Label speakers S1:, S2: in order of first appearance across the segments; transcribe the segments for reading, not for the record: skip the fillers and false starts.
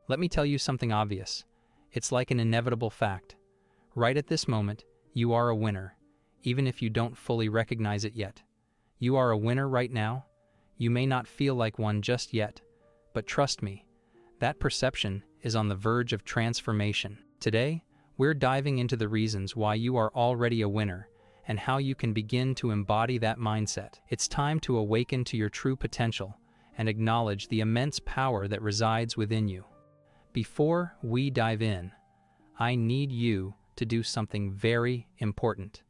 S1: Let me tell you something obvious. It's like an inevitable fact. Right at this moment, you are a winner, even if you don't fully recognize it yet. You are a winner right now. You may not feel like one just yet, but trust me, that perception is on the verge of transformation. Today, we're diving into the reasons why you are already a winner and how you can begin to embody that mindset. It's time to awaken to your true potential and acknowledge the immense power that resides within you. Before we dive in, I need you to do something very important.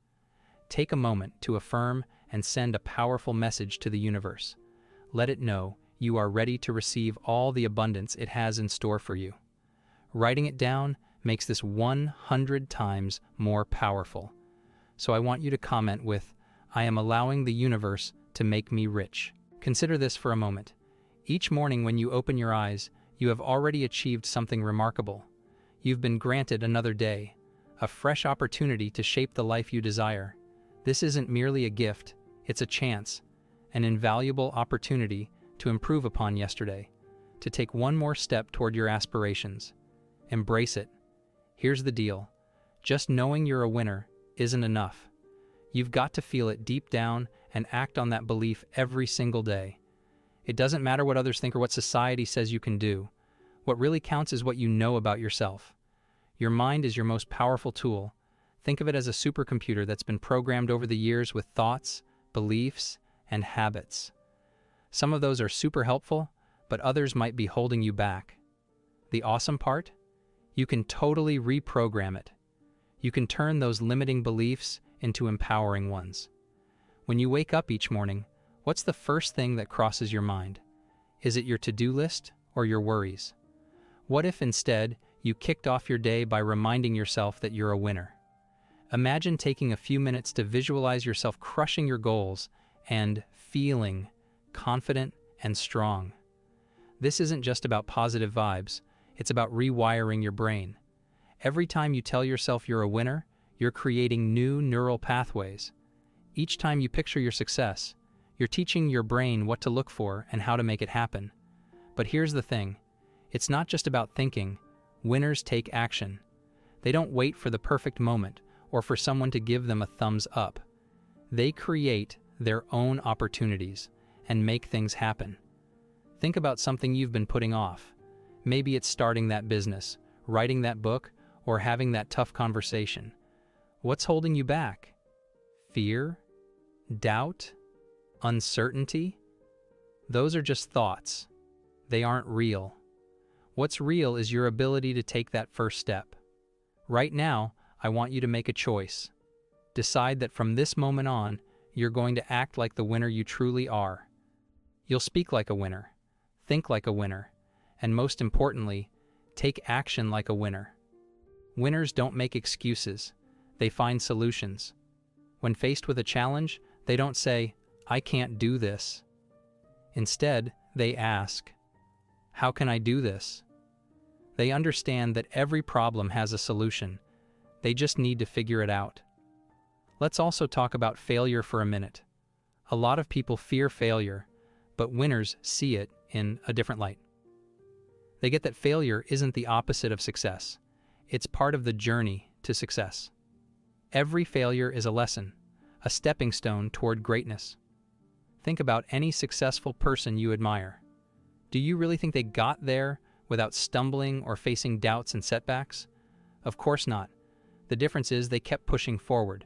S1: Take a moment to affirm and send a powerful message to the universe. Let it know you are ready to receive all the abundance it has in store for you. Writing it down makes this 100 times more powerful. So I want you to comment with, "I am allowing the universe to make me rich." Consider this for a moment. Each morning when you open your eyes, you have already achieved something remarkable. You've been granted another day, a fresh opportunity to shape the life you desire. This isn't merely a gift, it's a chance, an invaluable opportunity to improve upon yesterday, to take one more step toward your aspirations. Embrace it. Here's the deal. Just knowing you're a winner isn't enough. You've got to feel it deep down and act on that belief every single day. It doesn't matter what others think or what society says you can do. What really counts is what you know about yourself. Your mind is your most powerful tool. Think of it as a supercomputer that's been programmed over the years with thoughts, beliefs, and habits. Some of those are super helpful, but others might be holding you back. The awesome part? You can totally reprogram it. You can turn those limiting beliefs into empowering ones. When you wake up each morning, what's the first thing that crosses your mind? Is it your to-do list or your worries? What if instead you kicked off your day by reminding yourself that you're a winner? Imagine taking a few minutes to visualize yourself crushing your goals and feeling confident and strong. This isn't just about positive vibes, it's about rewiring your brain. Every time you tell yourself you're a winner, you're creating new neural pathways. Each time you picture your success, you're teaching your brain what to look for and how to make it happen. But here's the thing, it's not just about thinking. Winners take action. They don't wait for the perfect moment or for someone to give them a thumbs up. They create their own opportunities and make things happen. Think about something you've been putting off. Maybe it's starting that business, writing that book, or having that tough conversation. What's holding you back? Fear? Doubt? Uncertainty? Those are just thoughts. They aren't real. What's real is your ability to take that first step. Right now, I want you to make a choice. Decide that from this moment on, you're going to act like the winner you truly are. You'll speak like a winner, think like a winner, and most importantly, take action like a winner. Winners don't make excuses, they find solutions. When faced with a challenge, they don't say, "I can't do this." Instead, they ask, "How can I do this?" They understand that every problem has a solution. They just need to figure it out. Let's also talk about failure for a minute. A lot of people fear failure, but winners see it in a different light. They get that failure isn't the opposite of success. It's part of the journey to success. Every failure is a lesson, a stepping stone toward greatness. Think about any successful person you admire. Do you really think they got there without stumbling or facing doubts and setbacks? Of course not. The difference is they kept pushing forward.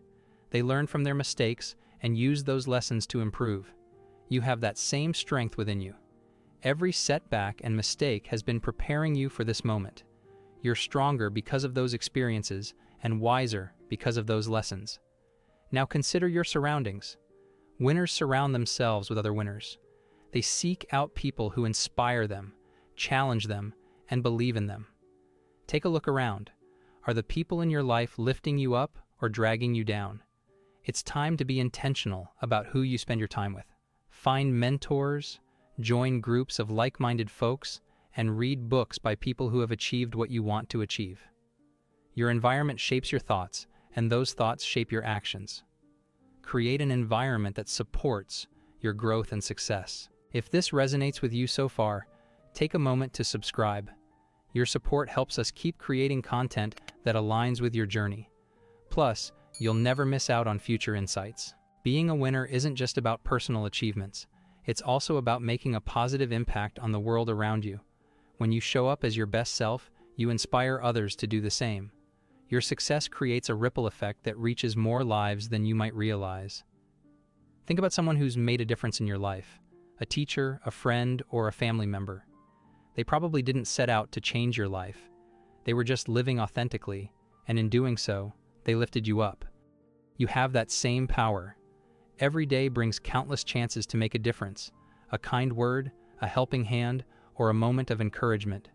S1: They learned from their mistakes and used those lessons to improve. You have that same strength within you. Every setback and mistake has been preparing you for this moment. You're stronger because of those experiences and wiser because of those lessons. Now consider your surroundings. Winners surround themselves with other winners. They seek out people who inspire them, challenge them, and believe in them. Take a look around. Are the people in your life lifting you up or dragging you down? It's time to be intentional about who you spend your time with. Find mentors, join groups of like-minded folks, and read books by people who have achieved what you want to achieve. Your environment shapes your thoughts, and those thoughts shape your actions. Create an environment that supports your growth and success. If this resonates with you so far, take a moment to subscribe. Your support helps us keep creating content that aligns with your journey. Plus, you'll never miss out on future insights. Being a winner isn't just about personal achievements. It's also about making a positive impact on the world around you. When you show up as your best self, you inspire others to do the same. Your success creates a ripple effect that reaches more lives than you might realize. Think about someone who's made a difference in your life: a teacher, a friend, or a family member. They probably didn't set out to change your life. They were just living authentically, and in doing so, they lifted you up. You have that same power. Every day brings countless chances to make a difference: a kind word, a helping hand, or a moment of encouragement.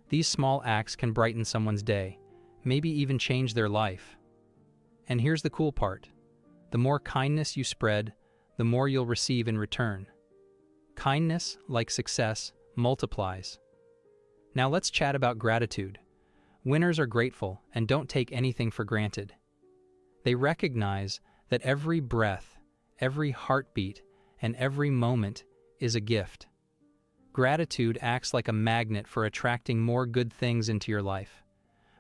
S1: These small acts can brighten someone's day, maybe even change their life. And here's the cool part: the more kindness you spread, the more you'll receive in return. Kindness, like success, multiplies. Now let's chat about gratitude. Winners are grateful and don't take anything for granted. They recognize that every breath, every heartbeat, and every moment is a gift. Gratitude acts like a magnet for attracting more good things into your life.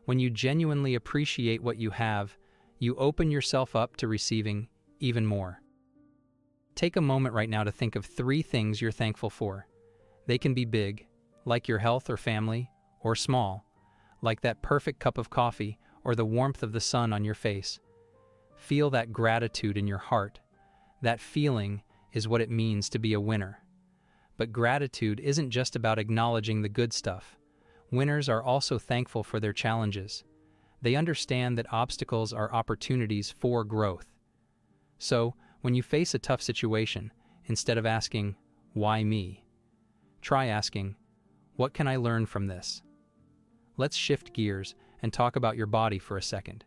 S1: When you genuinely appreciate what you have, you open yourself up to receiving even more. Take a moment right now to think of 3 things you're thankful for. They can be big, like your health or family, or small, like that perfect cup of coffee or the warmth of the sun on your face. Feel that gratitude in your heart. That feeling is what it means to be a winner. But gratitude isn't just about acknowledging the good stuff. Winners are also thankful for their challenges. They understand that obstacles are opportunities for growth. So, when you face a tough situation, instead of asking, "Why me?" try asking, "What can I learn from this?" Let's shift gears and talk about your body for a second.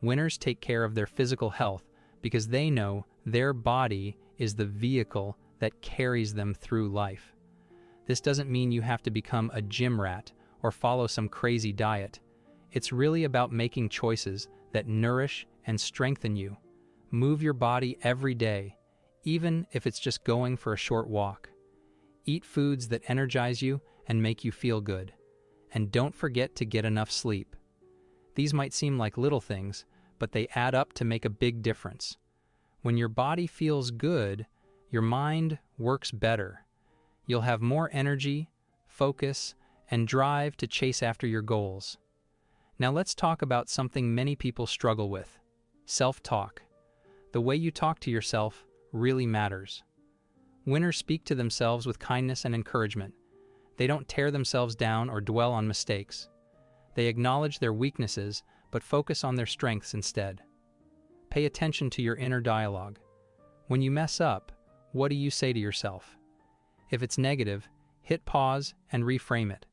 S1: Winners take care of their physical health because they know their body is the vehicle that carries them through life. This doesn't mean you have to become a gym rat or follow some crazy diet. It's really about making choices that nourish and strengthen you. Move your body every day, even if it's just going for a short walk. Eat foods that energize you and make you feel good. And don't forget to get enough sleep. These might seem like little things, but they add up to make a big difference. When your body feels good, your mind works better. You'll have more energy, focus, and drive to chase after your goals. Now let's talk about something many people struggle with: self-talk. The way you talk to yourself really matters. Winners speak to themselves with kindness and encouragement. They don't tear themselves down or dwell on mistakes. They acknowledge their weaknesses, but focus on their strengths instead. Pay attention to your inner dialogue. When you mess up, what do you say to yourself? If it's negative, hit pause and reframe it.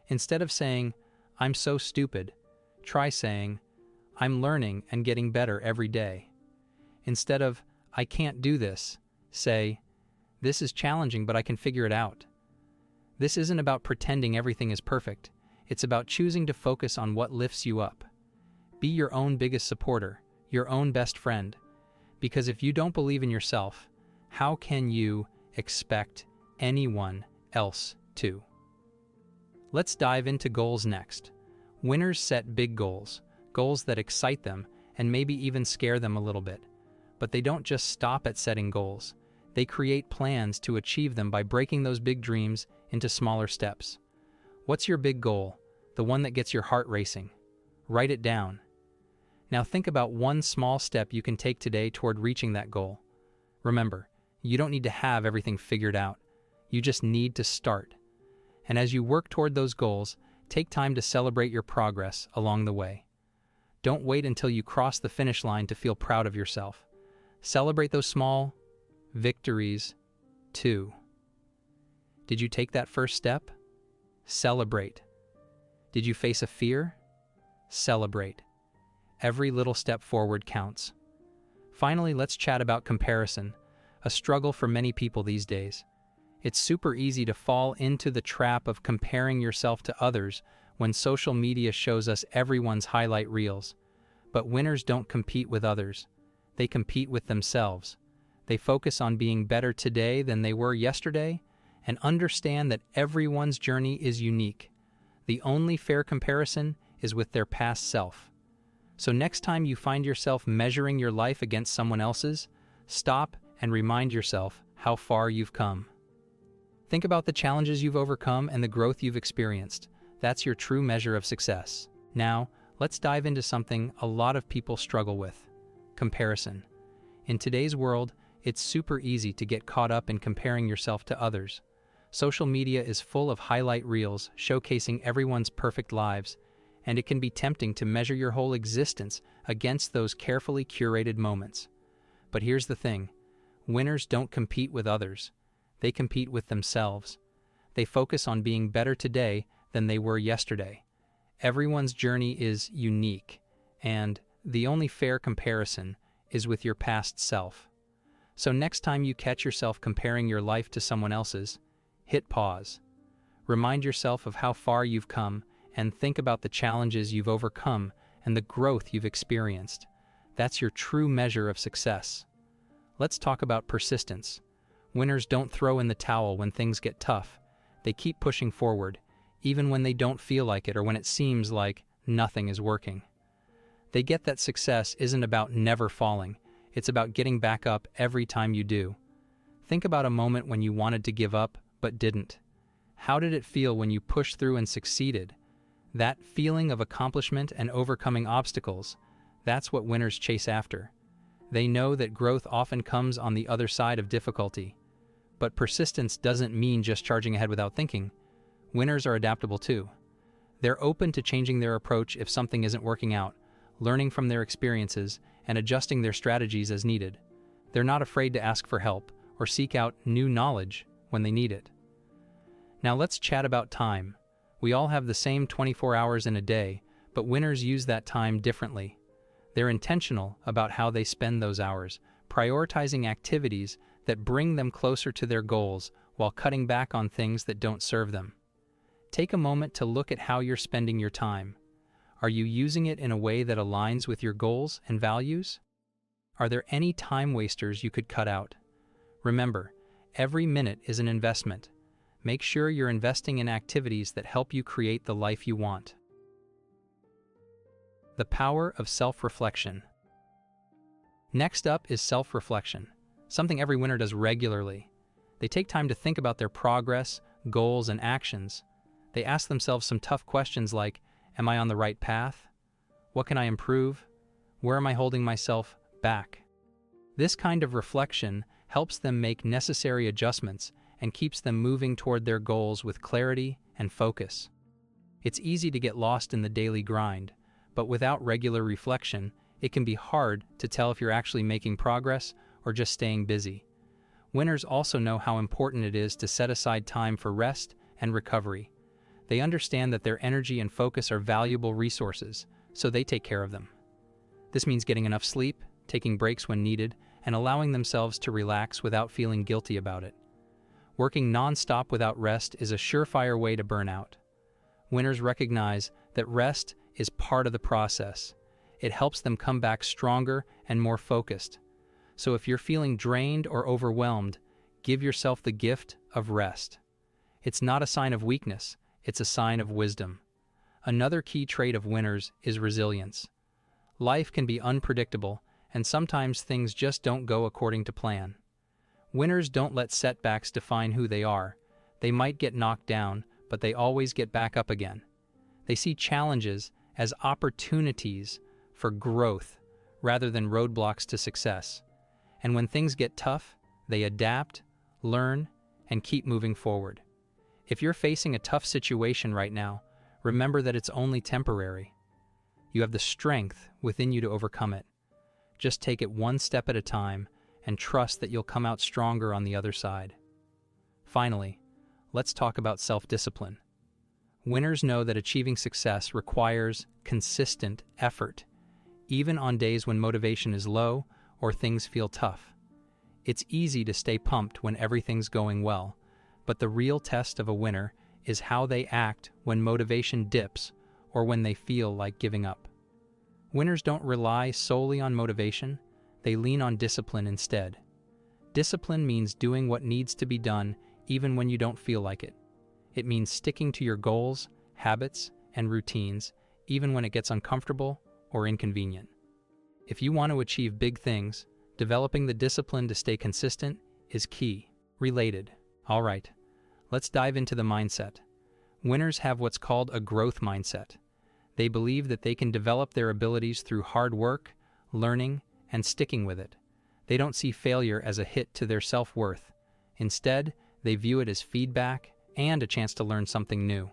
S1: Instead of saying, "I'm so stupid," try saying, "I'm learning and getting better every day." Instead of, "I can't do this," say, "This is challenging, but I can figure it out." This isn't about pretending everything is perfect. It's about choosing to focus on what lifts you up. Be your own biggest supporter, your own best friend. Because if you don't believe in yourself, how can you expect anyone else to? Let's dive into goals next. Winners set big goals, goals that excite them and maybe even scare them a little bit. But they don't just stop at setting goals. They create plans to achieve them by breaking those big dreams into smaller steps. What's your big goal? The one that gets your heart racing. Write it down. Now think about one small step you can take today toward reaching that goal. Remember, you don't need to have everything figured out. You just need to start. And as you work toward those goals, take time to celebrate your progress along the way. Don't wait until you cross the finish line to feel proud of yourself. Celebrate those small victories too. Did you take that first step? Celebrate. Did you face a fear? Celebrate. Every little step forward counts. Finally, let's chat about comparison, a struggle for many people these days. It's super easy to fall into the trap of comparing yourself to others when social media shows us everyone's highlight reels. But winners don't compete with others. They compete with themselves. They focus on being better today than they were yesterday and understand that everyone's journey is unique. The only fair comparison is with their past self. So next time you find yourself measuring your life against someone else's, stop and remind yourself how far you've come. Think about the challenges you've overcome and the growth you've experienced. That's your true measure of success. Now, let's dive into something a lot of people struggle with: comparison. In today's world, it's super easy to get caught up in comparing yourself to others. Social media is full of highlight reels showcasing everyone's perfect lives, and it can be tempting to measure your whole existence against those carefully curated moments. But here's the thing: winners don't compete with others. They compete with themselves. They focus on being better today than they were yesterday. Everyone's journey is unique, and the only fair comparison is with your past self. So next time you catch yourself comparing your life to someone else's, hit pause. Remind yourself of how far you've come and think about the challenges you've overcome and the growth you've experienced. That's your true measure of success. Let's talk about persistence. Winners don't throw in the towel when things get tough. They keep pushing forward, even when they don't feel like it or when it seems like nothing is working. They get that success isn't about never falling. It's about getting back up every time you do. Think about a moment when you wanted to give up but didn't. How did it feel when you pushed through and succeeded? That feeling of accomplishment and overcoming obstacles, that's what winners chase after. They know that growth often comes on the other side of difficulty. But persistence doesn't mean just charging ahead without thinking. Winners are adaptable too. They're open to changing their approach if something isn't working out, learning from their experiences, and adjusting their strategies as needed. They're not afraid to ask for help or seek out new knowledge when they need it. Now let's chat about time. We all have the same 24 hours in a day, but winners use that time differently. They're intentional about how they spend those hours, prioritizing activities that bring them closer to their goals while cutting back on things that don't serve them. Take a moment to look at how you're spending your time. Are you using it in a way that aligns with your goals and values? Are there any time wasters you could cut out? Remember, every minute is an investment. Make sure you're investing in activities that help you create the life you want. The power of self-reflection. Next up is self-reflection, something every winner does regularly. They take time to think about their progress, goals, and actions. They ask themselves some tough questions like, am I on the right path? What can I improve? Where am I holding myself back? This kind of reflection helps them make necessary adjustments and keeps them moving toward their goals with clarity and focus. It's easy to get lost in the daily grind, but without regular reflection, it can be hard to tell if you're actually making progress or just staying busy. Winners also know how important it is to set aside time for rest and recovery. They understand that their energy and focus are valuable resources, so they take care of them. This means getting enough sleep, taking breaks when needed, and allowing themselves to relax without feeling guilty about it. Working non-stop without rest is a surefire way to burn out. Winners recognize that rest is part of the process. It helps them come back stronger and more focused. So if you're feeling drained or overwhelmed, give yourself the gift of rest. It's not a sign of weakness, it's a sign of wisdom. Another key trait of winners is resilience. Life can be unpredictable, and sometimes things just don't go according to plan. Winners don't let setbacks define who they are. They might get knocked down, but they always get back up again. They see challenges as opportunities for growth rather than roadblocks to success. And when things get tough, they adapt, learn, and keep moving forward. If you're facing a tough situation right now, remember that it's only temporary. You have the strength within you to overcome it. Just take it one step at a time and trust that you'll come out stronger on the other side. Finally, let's talk about self-discipline. Winners know that achieving success requires consistent effort, even on days when motivation is low or things feel tough. It's easy to stay pumped when everything's going well, but the real test of a winner is how they act when motivation dips or when they feel like giving up. Winners don't rely solely on motivation, they lean on discipline instead. Discipline means doing what needs to be done even when you don't feel like it. It means sticking to your goals, habits, and routines, even when it gets uncomfortable or inconvenient. If you want to achieve big things, developing the discipline to stay consistent is key. Related. All right, let's dive into the mindset. Winners have what's called a growth mindset. They believe that they can develop their abilities through hard work, learning, and sticking with it. They don't see failure as a hit to their self-worth. Instead, they view it as feedback and a chance to learn something new.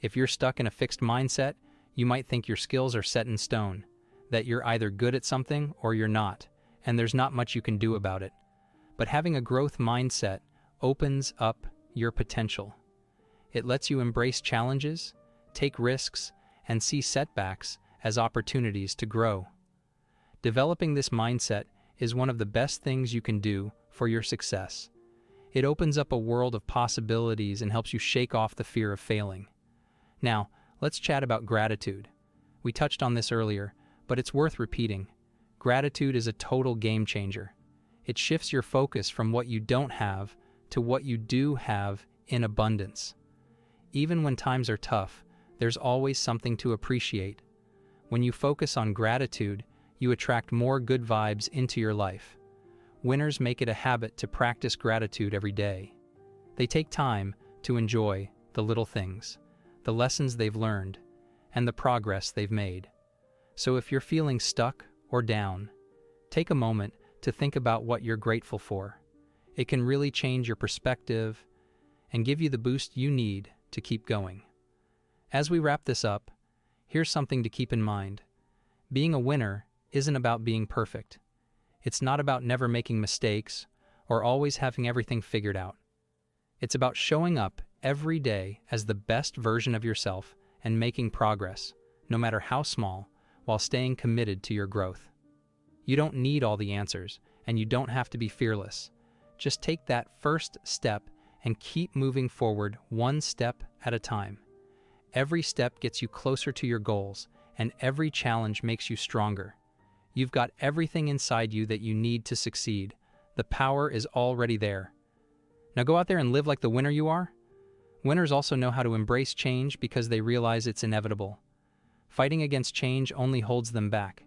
S1: If you're stuck in a fixed mindset, you might think your skills are set in stone, that you're either good at something or you're not, and there's not much you can do about it. But having a growth mindset opens up your potential. It lets you embrace challenges, take risks, and see setbacks as opportunities to grow. Developing this mindset is one of the best things you can do for your success. It opens up a world of possibilities and helps you shake off the fear of failing. Now, let's chat about gratitude. We touched on this earlier, but it's worth repeating. Gratitude is a total game changer. It shifts your focus from what you don't have to what you do have in abundance. Even when times are tough, there's always something to appreciate. When you focus on gratitude, you attract more good vibes into your life. Winners make it a habit to practice gratitude every day. They take time to enjoy the little things, the lessons they've learned, and the progress they've made. So if you're feeling stuck or down, take a moment to think about what you're grateful for. It can really change your perspective and give you the boost you need to keep going. As we wrap this up, here's something to keep in mind. Being a winner isn't about being perfect. It's not about never making mistakes or always having everything figured out. It's about showing up every day as the best version of yourself and making progress, no matter how small, while staying committed to your growth. You don't need all the answers, and you don't have to be fearless. Just take that first step and keep moving forward one step at a time. Every step gets you closer to your goals, and every challenge makes you stronger. You've got everything inside you that you need to succeed. The power is already there. Now go out there and live like the winner you are. Winners also know how to embrace change because they realize it's inevitable. Fighting against change only holds them back.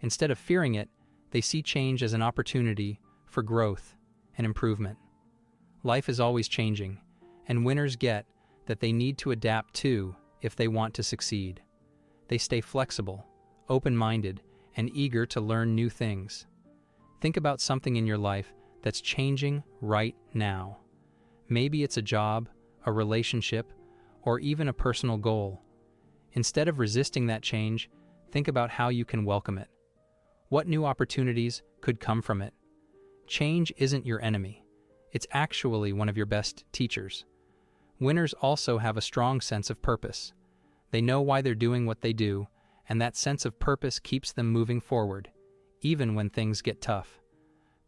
S1: Instead of fearing it, they see change as an opportunity for growth and improvement. Life is always changing, and winners get that they need to adapt too if they want to succeed. They stay flexible, open-minded, and eager to learn new things. Think about something in your life that's changing right now. Maybe it's a job, a relationship, or even a personal goal. Instead of resisting that change, think about how you can welcome it. What new opportunities could come from it? Change isn't your enemy. It's actually one of your best teachers. Winners also have a strong sense of purpose. They know why they're doing what they do, and that sense of purpose keeps them moving forward, even when things get tough.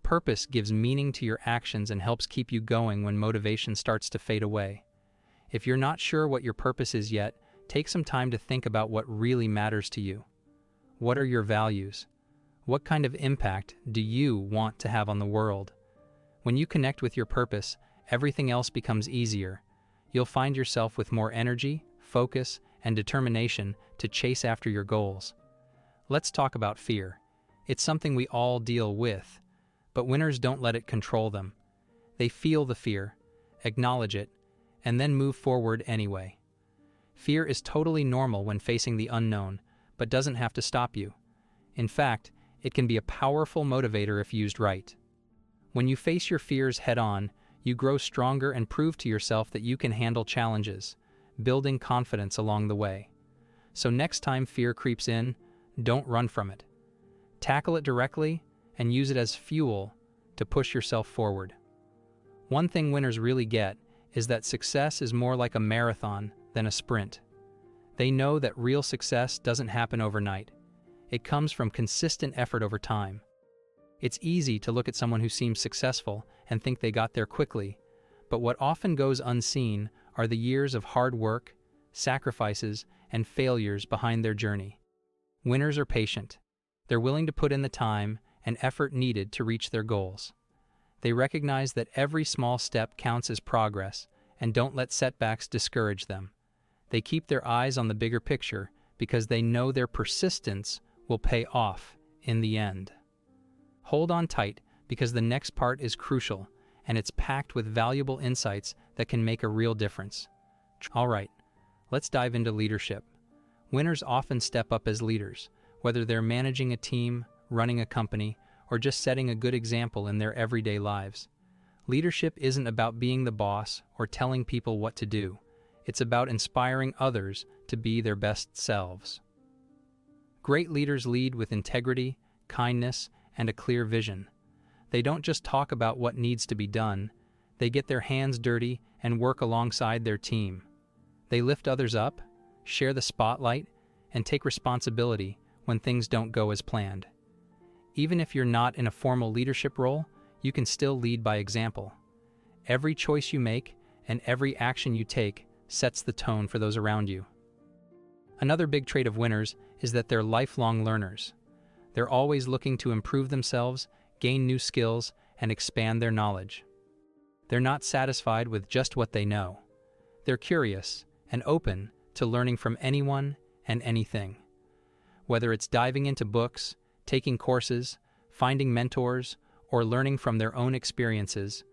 S1: Purpose gives meaning to your actions and helps keep you going when motivation starts to fade away. If you're not sure what your purpose is yet, take some time to think about what really matters to you. What are your values? What kind of impact do you want to have on the world? When you connect with your purpose, everything else becomes easier. You'll find yourself with more energy, focus, and determination to chase after your goals. Let's talk about fear. It's something we all deal with, but winners don't let it control them. They feel the fear, acknowledge it, and then move forward anyway. Fear is totally normal when facing the unknown, but doesn't have to stop you. In fact, it can be a powerful motivator if used right. When you face your fears head-on, you grow stronger and prove to yourself that you can handle challenges, building confidence along the way. So next time fear creeps in, don't run from it. Tackle it directly and use it as fuel to push yourself forward. One thing winners really get is that success is more like a marathon than a sprint. They know that real success doesn't happen overnight. It comes from consistent effort over time. It's easy to look at someone who seems successful and think they got there quickly, but what often goes unseen are the years of hard work, sacrifices, and failures behind their journey. Winners are patient. They're willing to put in the time and effort needed to reach their goals. They recognize that every small step counts as progress and don't let setbacks discourage them. They keep their eyes on the bigger picture because they know their persistence will pay off in the end. Hold on tight because the next part is crucial and it's packed with valuable insights that can make a real difference. All right, let's dive into leadership. Winners often step up as leaders, whether they're managing a team, running a company, or just setting a good example in their everyday lives. Leadership isn't about being the boss or telling people what to do. It's about inspiring others to be their best selves. Great leaders lead with integrity, kindness, and a clear vision. They don't just talk about what needs to be done, they get their hands dirty and work alongside their team. They lift others up, share the spotlight, and take responsibility when things don't go as planned. Even if you're not in a formal leadership role, you can still lead by example. Every choice you make and every action you take sets the tone for those around you. Another big trait of winners is that they're lifelong learners. They're always looking to improve themselves, gain new skills, and expand their knowledge. They're not satisfied with just what they know. They're curious and open to learning from anyone and anything. Whether it's diving into books, taking courses, finding mentors, or learning from their own experiences,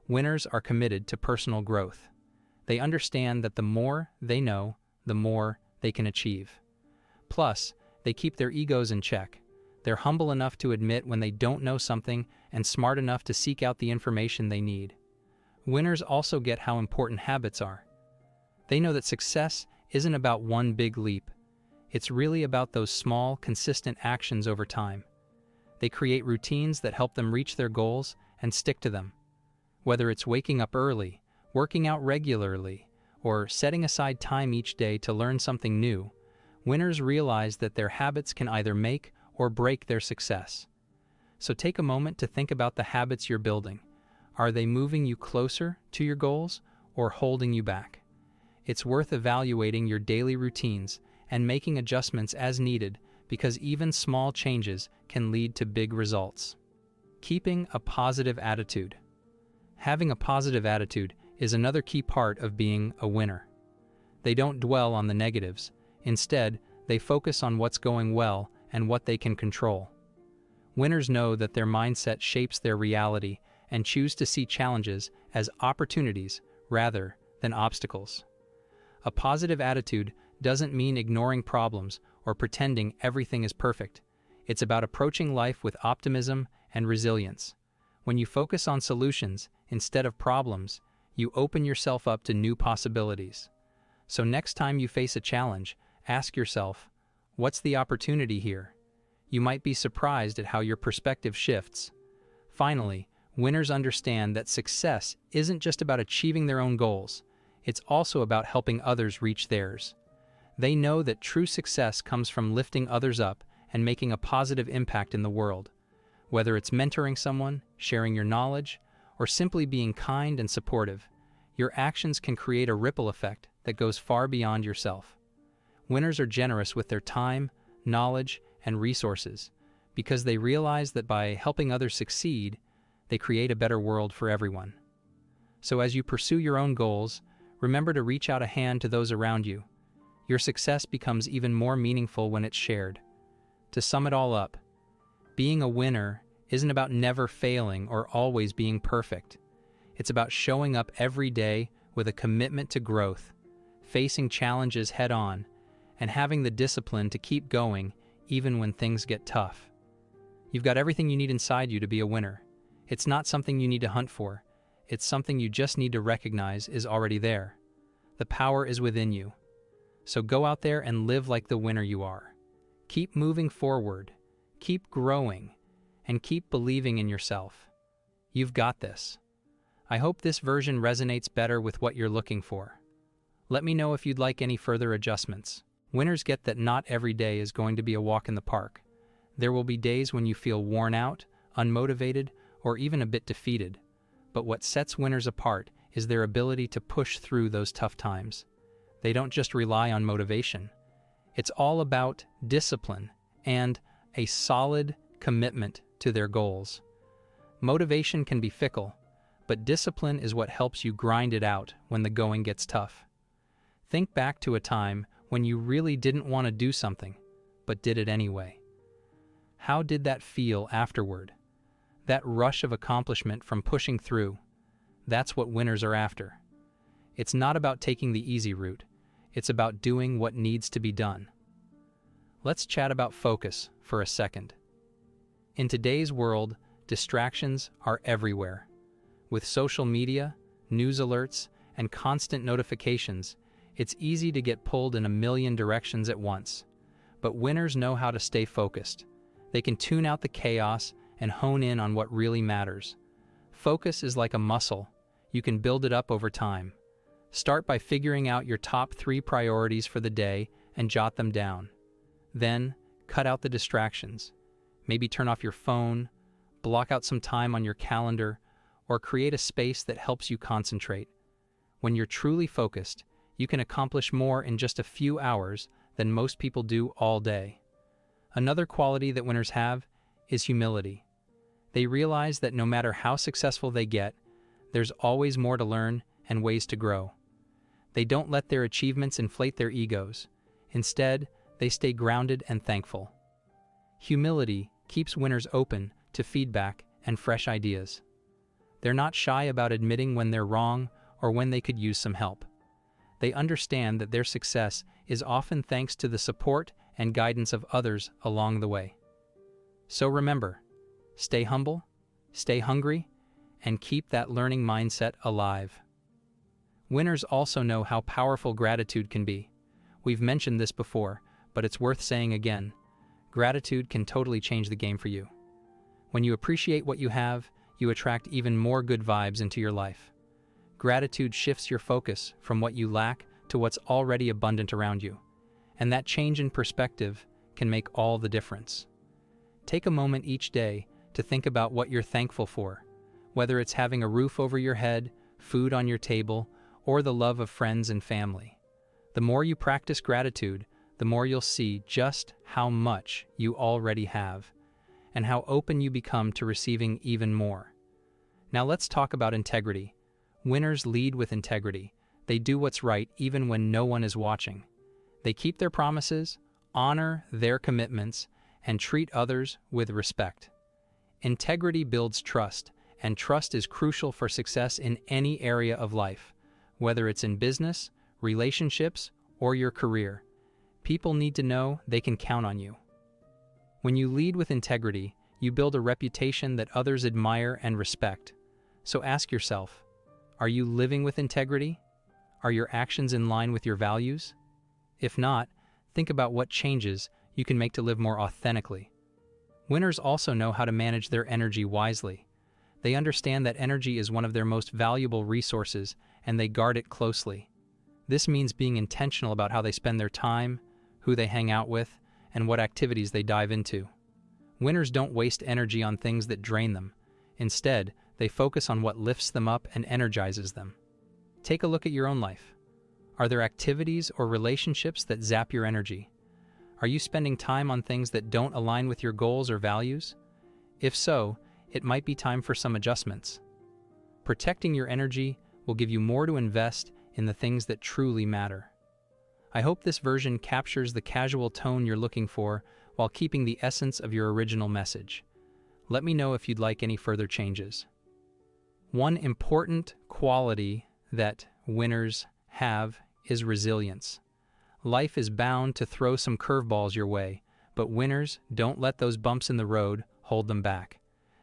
S1: winners are committed to personal growth. They understand that the more they know, the more they can achieve. Plus, they keep their egos in check. They're humble enough to admit when they don't know something and smart enough to seek out the information they need. Winners also get how important habits are. They know that success isn't about one big leap. It's really about those small, consistent actions over time. They create routines that help them reach their goals and stick to them. Whether it's waking up early, working out regularly, or setting aside time each day to learn something new, winners realize that their habits can either make or break their success. So take a moment to think about the habits you're building. Are they moving you closer to your goals or holding you back? It's worth evaluating your daily routines and making adjustments as needed because even small changes can lead to big results. Keeping a positive attitude. Having a positive attitude is another key part of being a winner. They don't dwell on the negatives. Instead, they focus on what's going well and what they can control. Winners know that their mindset shapes their reality and choose to see challenges as opportunities rather than obstacles. A positive attitude doesn't mean ignoring problems or pretending everything is perfect. It's about approaching life with optimism and resilience. When you focus on solutions instead of problems, you open yourself up to new possibilities. So next time you face a challenge, ask yourself, what's the opportunity here? You might be surprised at how your perspective shifts. Finally, winners understand that success isn't just about achieving their own goals. It's also about helping others reach theirs. They know that true success comes from lifting others up and making a positive impact in the world. Whether it's mentoring someone, sharing your knowledge, or simply being kind and supportive, your actions can create a ripple effect that goes far beyond yourself. Winners are generous with their time, knowledge, and resources because they realize that by helping others succeed, they create a better world for everyone. So as you pursue your own goals, remember to reach out a hand to those around you. Your success becomes even more meaningful when it's shared. To sum it all up, being a winner isn't about never failing or always being perfect. It's about showing up every day with a commitment to growth, facing challenges head-on, and having the discipline to keep going even when things get tough. You've got everything you need inside you to be a winner. It's not something you need to hunt for. It's something you just need to recognize is already there. The power is within you. So go out there and live like the winner you are. Keep moving forward, keep growing, and keep believing in yourself. You've got this. I hope this version resonates better with what you're looking for. Let me know if you'd like any further adjustments. Winners get that not every day is going to be a walk in the park. There will be days when you feel worn out, unmotivated, or even a bit defeated. But what sets winners apart is their ability to push through those tough times. They don't just rely on motivation. It's all about discipline and a solid commitment to their goals. Motivation can be fickle, but discipline is what helps you grind it out when the going gets tough. Think back to a time when you really didn't want to do something, but did it anyway. How did that feel afterward? That rush of accomplishment from pushing through. That's what winners are after. It's not about taking the easy route. It's about doing what needs to be done. Let's chat about focus for a second. In today's world, distractions are everywhere. With social media, news alerts, and constant notifications, it's easy to get pulled in a million directions at once. But winners know how to stay focused. They can tune out the chaos and hone in on what really matters. Focus is like a muscle. You can build it up over time. Start by figuring out your top 3 priorities for the day and jot them down. Then, cut out the distractions. Maybe turn off your phone, block out some time on your calendar, or create a space that helps you concentrate. When you're truly focused, you can accomplish more in just a few hours than most people do all day. Another quality that winners have is humility. They realize that no matter how successful they get, there's always more to learn and ways to grow. They don't let their achievements inflate their egos. Instead, they stay grounded and thankful. Humility keeps winners open to feedback and fresh ideas. They're not shy about admitting when they're wrong or when they could use some help. They understand that their success is often thanks to the support and guidance of others along the way. So remember, stay humble, stay hungry, and keep that learning mindset alive. Winners also know how powerful gratitude can be. We've mentioned this before, but it's worth saying again. Gratitude can totally change the game for you. When you appreciate what you have, you attract even more good vibes into your life. Gratitude shifts your focus from what you lack to what's already abundant around you. And that change in perspective can make all the difference. Take a moment each day to think about what you're thankful for, whether it's having a roof over your head, food on your table, or the love of friends and family. The more you practice gratitude, the more you'll see just how much you already have, and how open you become to receiving even more. Now let's talk about integrity. Winners lead with integrity. They do what's right even when no one is watching. They keep their promises, honor their commitments, and treat others with respect. Integrity builds trust, and trust is crucial for success in any area of life, whether it's in business, relationships, or your career. People need to know they can count on you. When you lead with integrity, you build a reputation that others admire and respect. So ask yourself, are you living with integrity? Are your actions in line with your values? If not, think about what changes you can make to live more authentically. Winners also know how to manage their energy wisely. They understand that energy is one of their most valuable resources, and they guard it closely. This means being intentional about how they spend their time, who they hang out with, and what activities they dive into. Winners don't waste energy on things that drain them. Instead, they focus on what lifts them up and energizes them. Take a look at your own life. Are there activities or relationships that zap your energy? Are you spending time on things that don't align with your goals or values? If so, it might be time for some adjustments. Protecting your energy will give you more to invest in the things that truly matter. I hope this version captures the casual tone you're looking for while keeping the essence of your original message. Let me know if you'd like any further changes. One important quality that winners have is resilience. Life is bound to throw some curveballs your way, but winners don't let those bumps in the road hold them back.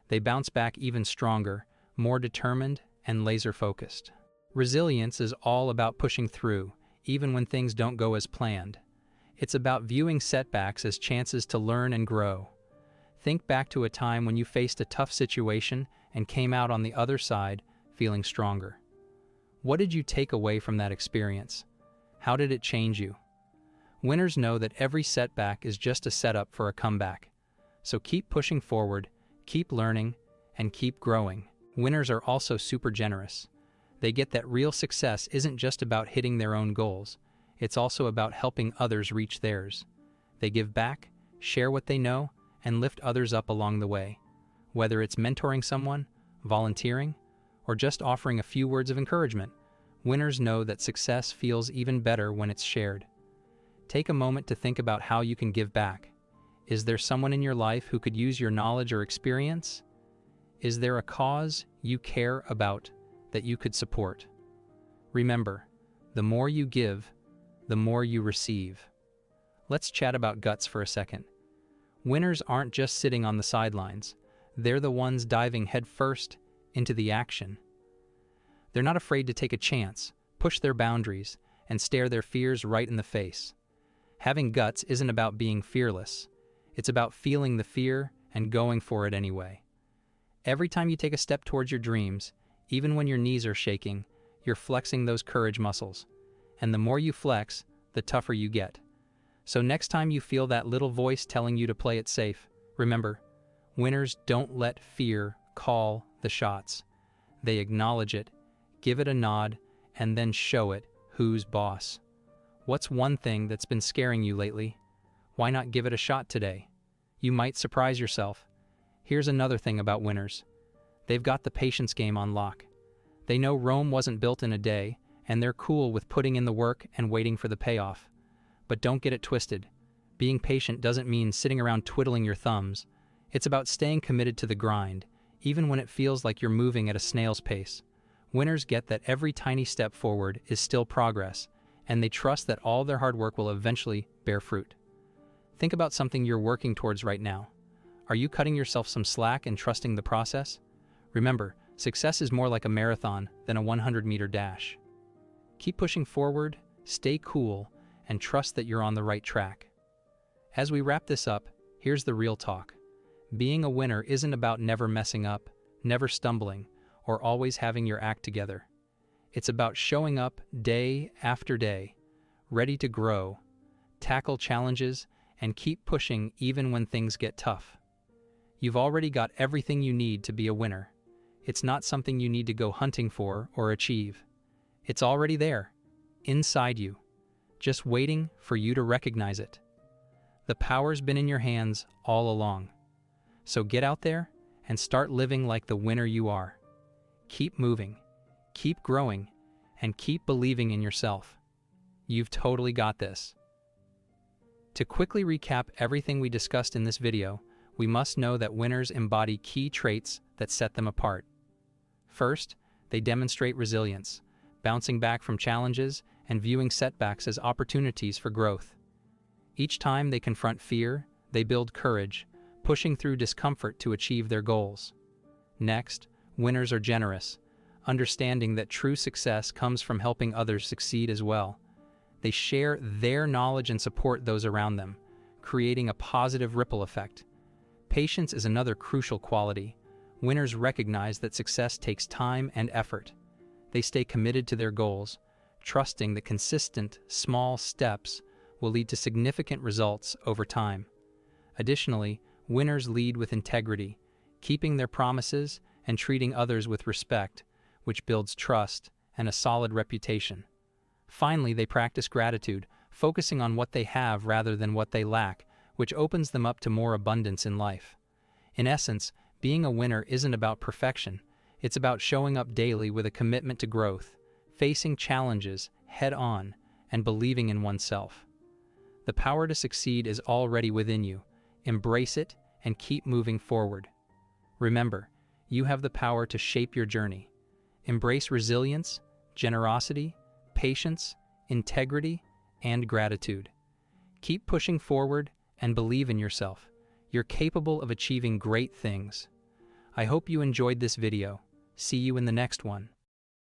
S1: They bounce back even stronger, more determined, and laser-focused. Resilience is all about pushing through, even when things don't go as planned. It's about viewing setbacks as chances to learn and grow. Think back to a time when you faced a tough situation and came out on the other side feeling stronger. What did you take away from that experience? How did it change you? Winners know that every setback is just a setup for a comeback. So keep pushing forward, keep learning, and keep growing. Winners are also super generous. They get that real success isn't just about hitting their own goals. It's also about helping others reach theirs. They give back, share what they know, and lift others up along the way. Whether it's mentoring someone, volunteering, or just offering a few words of encouragement, Winners know that success feels even better when it's shared. Take a moment to think about how you can give back. Is there someone in your life who could use your knowledge or experience? Is there a cause you care about that you could support? Remember, the more you give, the more you receive. Let's chat about guts for a second. Winners aren't just sitting on the sidelines. They're the ones diving headfirst into the action. They're not afraid to take a chance, push their boundaries, and stare their fears right in the face. Having guts isn't about being fearless. It's about feeling the fear and going for it anyway. Every time you take a step towards your dreams, even when your knees are shaking, you're flexing those courage muscles. And the more you flex, the tougher you get. So next time you feel that little voice telling you to play it safe, remember, winners don't let fear call the shots. They acknowledge it, give it a nod, and then show it who's boss. What's one thing that's been scaring you lately? Why not give it a shot today? You might surprise yourself. Here's another thing about winners. They've got the patience game on lock. They know Rome wasn't built in a day, and they're cool with putting in the work and waiting for the payoff. But don't get it twisted. Being patient doesn't mean sitting around twiddling your thumbs. It's about staying committed to the grind, even when it feels like you're moving at a snail's pace. Winners get that every tiny step forward is still progress, and they trust that all their hard work will eventually bear fruit. Think about something you're working towards right now. Are you cutting yourself some slack and trusting the process? Remember, success is more like a marathon than a 100-meter dash. Keep pushing forward, stay cool, and trust that you're on the right track. As we wrap this up, here's the real talk. Being a winner isn't about never messing up, never stumbling, or always having your act together. It's about showing up day after day, ready to grow, tackle challenges, and keep pushing even when things get tough. You've already got everything you need to be a winner. It's not something you need to go hunting for or achieve. It's already there, inside you, just waiting for you to recognize it. The power's been in your hands all along. So get out there and start living like the winner you are. Keep moving, keep growing, and keep believing in yourself. You've totally got this. To quickly recap everything we discussed in this video, we must know that winners embody key traits that set them apart. First, they demonstrate resilience, bouncing back from challenges and viewing setbacks as opportunities for growth. Each time they confront fear, they build courage, pushing through discomfort to achieve their goals. Next, winners are generous, understanding that true success comes from helping others succeed as well. They share their knowledge and support those around them, creating a positive ripple effect. Patience is another crucial quality. Winners recognize that success takes time and effort. They stay committed to their goals, trusting that consistent, small steps will lead to significant results over time. Additionally, winners lead with integrity, keeping their promises and treating others with respect, which builds trust and a solid reputation. Finally, they practice gratitude, focusing on what they have rather than what they lack, which opens them up to more abundance in life. In essence, being a winner isn't about perfection. It's about showing up daily with a commitment to growth, facing challenges head-on, and believing in oneself. The power to succeed is already within you. Embrace it and keep moving forward. Remember, you have the power to shape your journey. Embrace resilience, generosity, patience, integrity, and gratitude. Keep pushing forward and believe in yourself. You're capable of achieving great things. I hope you enjoyed this video. See you in the next one.